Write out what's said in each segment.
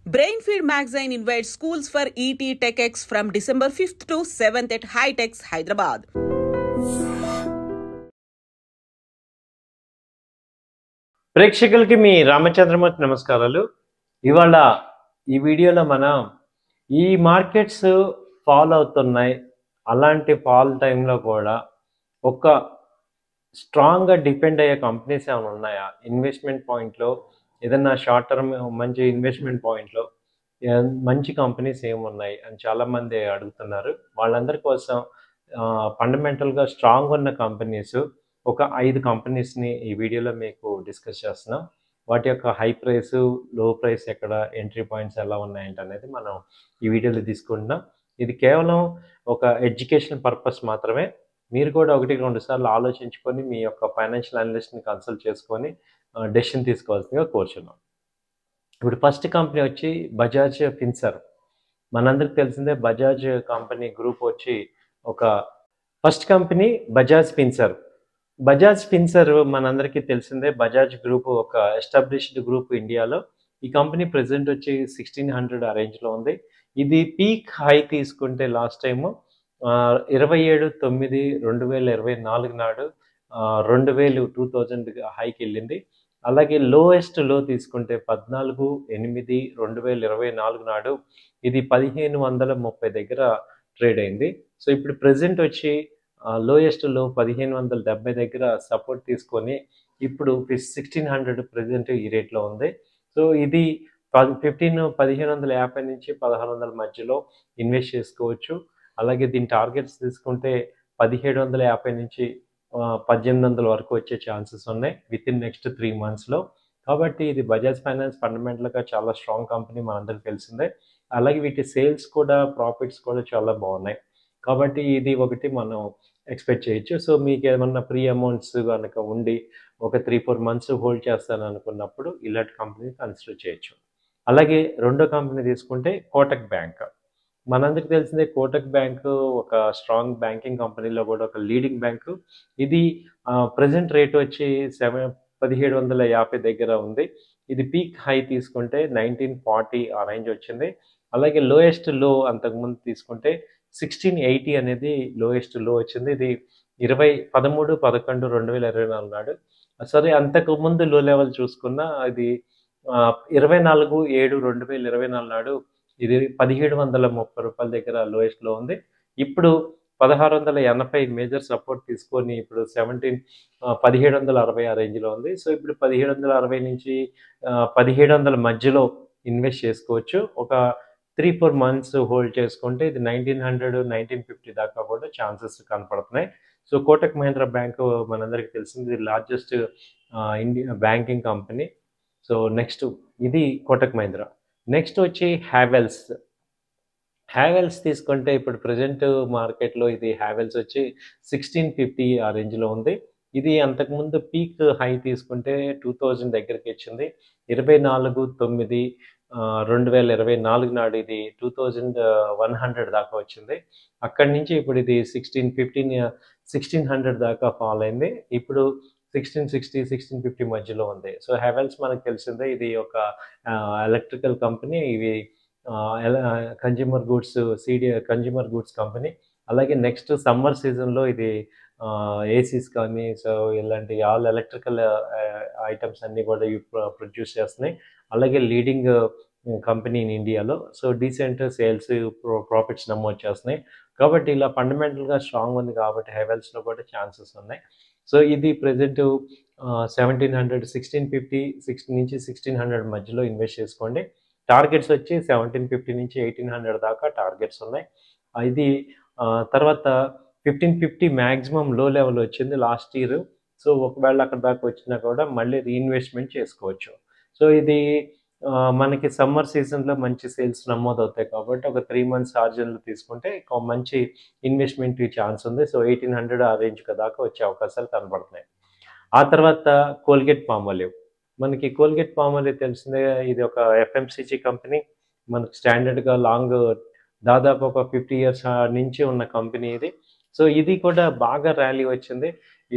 Brainfeed magazine invites schools for ET TechX from December 5th to 7th at High-Tech, Hyderabad. ప్రేక్షకులకి మీ రామచంద్రమూర్తి నమస్కారాలు. ఇవాళ ఈ వీడియోలో మనం ఈ మార్కెట్స్ ఫాల్ అవుతున్నాయి, అలాంటి ఫాల్ టైంలో కూడా ఒక స్ట్రాంగ్గా డిపెండ్ అయ్యే కంపెనీస్ ఏమైనా ఉన్నాయా, ఇన్వెస్ట్మెంట్ పాయింట్లో ఏదన్నా షార్ట్ టర్మ్ మంచి ఇన్వెస్ట్మెంట్ పాయింట్లో మంచి కంపెనీస్ ఏమున్నాయి అని చాలామంది అడుగుతున్నారు. వాళ్ళందరి కోసం ఫండమెంటల్గా స్ట్రాంగ్ ఉన్న కంపెనీస్ ఒక 5 కంపెనీస్ని ఈ వీడియోలో మీకు డిస్కస్ చేస్తున్నాం. వాటి యొక్క హై ప్రైస్, లో ప్రైస్ ఎక్కడ, ఎంట్రీ పాయింట్స్ ఎలా ఉన్నాయంటే అనేది మనం ఈ వీడియోలో తీసుకుంటున్నాం. ఇది కేవలం ఒక ఎడ్యుకేషన్ పర్పస్ మాత్రమే. మీరు కూడా 1-2 సార్లు ఆలోచించుకొని మీ యొక్క ఫైనాన్షియల్ అనలిస్ట్ని కన్సల్ట్ చేసుకొని డెసిషన్ తీసుకోవాల్సిందిగా కోరుచున్నాం. ఇప్పుడు ఫస్ట్ కంపెనీ వచ్చి బజాజ్ ఫిన్సర్వ్. మనందరికి తెలిసిందే బజాజ్ కంపెనీ గ్రూప్ వచ్చి ఒక ఫస్ట్ కంపెనీ బజాజ్ ఫిన్సర్వ్. బజాజ్ ఫిన్సర్వ్ మనందరికీ తెలిసిందే. బజాజ్ గ్రూప్ ఒక ఎస్టాబ్లిష్డ్ గ్రూప్ ఇండియాలో. ఈ కంపెనీ ప్రెసెంట్ వచ్చి 1600 ఆ రేంజ్లో ఉంది. ఇది పీక్ హై తీసుకుంటే లాస్ట్ టైము 27/9/2024 నాడు 2000 హైకి వెళ్ళింది. అలాగే లోయెస్ట్ లో తీసుకుంటే 14/8/2024 నాడు ఇది 1530 దగ్గర ట్రేడ్ అయింది. సో ఇప్పుడు ప్రెసెంట్ వచ్చి లోయెస్ట్ లో 1570 దగ్గర సపోర్ట్ తీసుకొని ఇప్పుడు 1600 ప్రెసెంట్ ఈ రేట్లో ఉంది. సో ఇది 1550 నుంచి 1600 మధ్యలో ఇన్వెస్ట్ చేసుకోవచ్చు. అలాగే దీని టార్గెట్స్ తీసుకుంటే 1750 నుంచి 1800 వరకు వచ్చే ఛాన్సెస్ ఉన్నాయి విత్ ఇన్ నెక్స్ట్ 3 monthsలో. కాబట్టి ఇది బజాజ్ ఫైనాన్స్ ఫండమెంటల్గా చాలా స్ట్రాంగ్ కంపెనీ, మనందరికి తెలిసిందే. అలాగే వీటి సేల్స్ కూడా, ప్రాఫిట్స్ కూడా చాలా బాగున్నాయి. కాబట్టి ఇది ఒకటి మనం ఎక్స్పెక్ట్ చేయొచ్చు. సో మీకు ఏమన్నా ప్రీ అమౌంట్స్ కనుక ఉండి ఒక 3-4 months హోల్డ్ చేస్తాను అనుకున్నప్పుడు ఇలాంటి కంపెనీ కన్సిడర్ చేయొచ్చు. అలాగే రెండో కంపెనీ తీసుకుంటే కోటక్ బ్యాంక్. మనందరికి తెలిసిందే కోటక్ బ్యాంకు ఒక స్ట్రాంగ్ బ్యాంకింగ్ కంపెనీలో కూడా ఒక లీడింగ్ బ్యాంకు. ఇది ప్రజెంట్ రేట్ వచ్చి 1750 దగ్గర ఉంది. ఇది పీక్ హై తీసుకుంటే 1940 ఆ రేంజ్ వచ్చింది. అలాగే లోయెస్ట్ లో అంతకుముందు తీసుకుంటే 1680 అనేది లోయెస్ట్ లో వచ్చింది. ఇది 13/11/2024 నాడు. సరే, అంతకుముందు లో లెవెల్ చూసుకున్నా అది 24/7/2024 నాడు ఇది 1730 రూపాయల దగ్గర లోయెస్ట్లో ఉంది. ఇప్పుడు 1680 మేజర్ సపోర్ట్ తీసుకొని ఇప్పుడు 1760 ఆ రేంజ్లో ఉంది. సో ఇప్పుడు 1760 నుంచి 1700 మధ్యలో ఇన్వెస్ట్ చేసుకోవచ్చు. ఒక 3-4 months హోల్డ్ చేసుకుంటే ఇది 1900-1950 దాకా కూడా ఛాన్సెస్ కనపడుతున్నాయి. సో కోటక్ మహీంద్రా బ్యాంకు మనందరికీ తెలిసింది, ఇది largest India banking company. So next ఇది కోటక్ మహీంద్రా. నెక్స్ట్ వచ్చి హ్యావెల్స్ తీసుకుంటే ఇప్పుడు ప్రజెంట్ మార్కెట్లో ఇది హ్యావెల్స్ వచ్చి 1650 ఆ రేంజ్లో ఉంది. ఇది అంతకుముందు పీక్ హై తీసుకుంటే 2000 దగ్గరికి వచ్చింది. 24/9/2024 నాడు ఇది 2100 దాకా వచ్చింది. అక్కడి నుంచి ఇప్పుడు ఇది 1600 దాకా ఫాల్ అయింది. ఇప్పుడు 1660-1650 మధ్యలో ఉంది. సో హ్యావెల్స్ మనకు తెలిసిందే, ఇది ఒక ఎలక్ట్రికల్ కంపెనీ. ఇవి కన్జ్యూమర్ గూడ్స్ కంపెనీ. అలాగే నెక్స్ట్ సమ్మర్ సీజన్లో ఇది ఏసీస్ కానీ, సో ఇలాంటి ఆల్ ఎలక్ట్రికల్ ఐటమ్స్ అన్నీ కూడా ఇవి ప్రొడ్యూస్ చేస్తున్నాయి. అలాగే లీడింగ్ కంపెనీ ఇన్ ఇండియాలో. సో డీసెంట్ సేల్స్, ప్రాఫిట్స్ నమోదు చేస్తున్నాయి. కాబట్టి ఇలా ఫండమెంటల్గా స్ట్రాంగ్ ఉంది కాబట్టి హ్యావెల్స్లో కూడా ఛాన్సెస్ ఉన్నాయి. సో ఇది ప్రజెంట్ 1700, 1650 నుంచి 1600 మధ్యలో ఇన్వెస్ట్ చేసుకోండి. టార్గెట్స్ వచ్చి 1750 నుంచి 1800 దాకా టార్గెట్స్ ఉన్నాయి. ఇది తర్వాత 1550 మ్యాక్సిమం లో లెవెల్ వచ్చింది లాస్ట్ ఇయర్. సో ఒకవేళ అక్కడ దాకా వచ్చినా కూడా మళ్ళీ రీఇన్వెస్ట్మెంట్ చేసుకోవచ్చు. సో ఇది మనకి సమ్మర్ సీజన్లో మంచి సేల్స్ నమోదు అవుతాయి కాబట్టి ఒక 3 months ఆర్జన్లు తీసుకుంటే మంచి ఇన్వెస్ట్మెంట్ ఛాన్స్ ఉంది. సో 1800 ఆ రేంజ్ దాకా వచ్చే అవకాశాలు కనబడుతున్నాయి. ఆ తర్వాత కోల్గేట్ పామోలివ్. మనకి కోల్గేట్ పామోలివ్ తెలిసిందే, ఇది ఒక ఎఫ్ఎంసీజీ కంపెనీ. మనకి స్టాండర్డ్గా దాదాపు ఒక 50 years నుంచి ఉన్న కంపెనీ ఇది. సో ఇది కూడా బాగా ర్యాలీ వచ్చింది.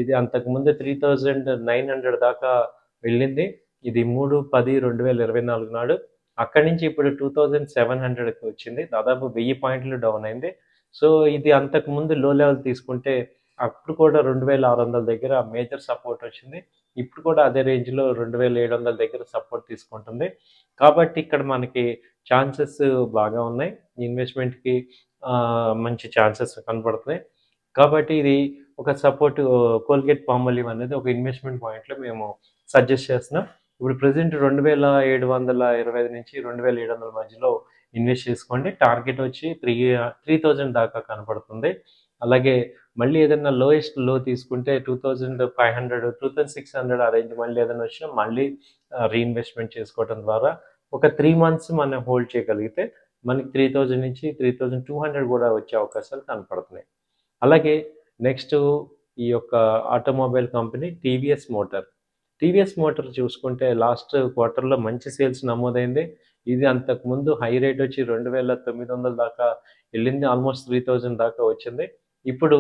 ఇది అంతకుముందు 3900 దాకా వెళ్ళింది. ఇది 3/10/2024 నాడు అక్కడి నుంచి ఇప్పుడు 2700కి వచ్చింది. దాదాపు 1000 పాయింట్లు డౌన్ అయింది. సో, ఇది అంతకుముందు లో లెవెల్ తీసుకుంటే అప్పుడు కూడా 2600 దగ్గర మేజర్ సపోర్ట్ వచ్చింది. ఇప్పుడు కూడా అదే రేంజ్‌లో 2700 దగ్గర సపోర్ట్ తీసుకుంటుంది. కాబట్టి ఇక్కడ మనకి ఛాన్సెస్ బాగా ఉన్నాయి. ఇన్వెస్ట్‌మెంట్‌కి మంచి ఛాన్సెస్ కనపడుతున్నాయి. కాబట్టి ఇది ఒక సపోర్ట్ కోల్గేట్ పాల్మోలివ్ అనేది ఒక ఇన్వెస్ట్‌మెంట్ పాయింట్‌లో మేము సజెస్ట్ చేస్తున్నాం. ఇప్పుడు ప్రెజెంట్ 2725 నుంచి 2700 మధ్యలో ఇన్వెస్ట్ చేసుకోండి. టార్గెట్ వచ్చి 3000 దాకా కనపడుతుంది. అలాగే మళ్ళీ ఏదైనా లోయెస్ట్ లో తీసుకుంటే 2500, 2600 ఆ రేంజ్ మళ్ళీ ఏదైనా వచ్చినా మళ్ళీ రీఇన్వెస్ట్‌మెంట్ చేసుకోవడం ద్వారా ఒక 3 మంత్స్ మనం హోల్డ్ చేయగలిగితే మనకి 3000 నుంచి 3200 కూడా వచ్చే అవకాశాలు కనపడుతున్నాయి. అలాగే నెక్స్ట్ ఈ యొక్క automobile company TVS motor. TVS motor చూసుకుంటే లాస్ట్ క్వార్టర్‌లో మంచి సేల్స్ నమోదైంది. ఇది అంతకుముందు హై రేట్ వచ్చి 2900 దాకా వెళ్ళింది. ఆల్మోస్ట్ 3000 దాకా వచ్చింది. ఇప్పుడు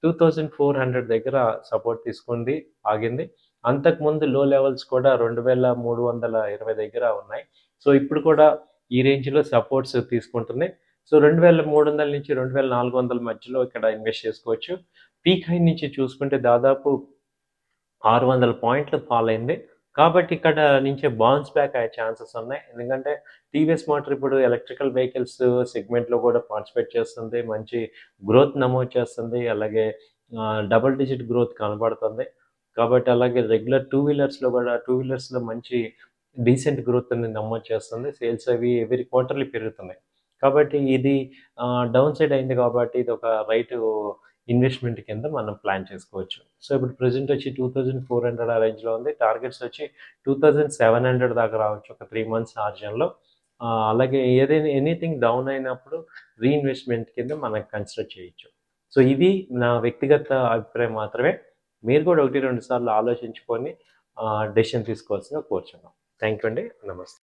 2400 దగ్గర సపోర్ట్ తీసుకుంది, ఆగింది. అంతకుముందు లో లెవెల్స్ కూడా 2320 దగ్గర ఉన్నాయి. సో, ఇప్పుడు కూడా ఈ రేంజ్‌లో సపోర్ట్స్ తీసుకుంటుంది. సో, 2300 నుంచి 2400 మధ్యలో ఇక్కడ ఇన్వెస్ట్ చేసుకోవచ్చు. పీక్ హై నుంచి చూసుకుంటే దాదాపు 600 పాయింట్లు ఫాల్ అయింది. కాబట్టి ఇక్కడ నుంచి బౌన్స్ బ్యాక్ అయ్యే ఛాన్సెస్ ఉన్నాయి. ఎందుకంటే టీవీఎస్ మోటార్ ఇప్పుడు ఎలక్ట్రికల్ వెహికల్స్ సెగ్మెంట్‌లో కూడా పార్టిసిపేట్ చేస్తుంది. మంచి గ్రోత్ నమోదు చేస్తుంది. అలాగే డబుల్ డిజిట్ గ్రోత్ కనబడుతుంది. కాబట్టి అలాగే రెగ్యులర్ టూ వీలర్స్‌లో మంచి డీసెంట్ గ్రోత్ అనేది నమోదు చేస్తుంది. సేల్స్ అవి ఎవ్రీ క్వార్టర్‌లీ పెరుగుతున్నాయి. కాబట్టి ఇది డౌన్ సైడ్ అయింది కాబట్టి ఇది ఒక ఇన్వెస్ట్‌మెంట్ కింద మనం ప్లాన్ చేసుకోవచ్చు. సో, ఇప్పుడు ప్రెజెంట్ వచ్చి 2400 ఆ రేంజ్‌లో ఉంది. టార్గెట్స్ వచ్చి 2700 దాకా రావచ్చు ఒక 3 మంత్స్ ఆర్జన్‌లో. అలాగే ఎనీథింగ్ డౌన్ అయినప్పుడు రీఇన్వెస్ట్‌మెంట్ కింద మనం కన్సిడర్ చేయొచ్చు. సో, ఇది నా వ్యక్తిగత అభిప్రాయం మాత్రమే. మీరు కూడా 1, 2 సార్లు ఆలోచించుకొని డెసిషన్ తీసుకోవాల్సిందిగా కోరుచున్నాం. థాంక్ యూ అండి. నమస్తే.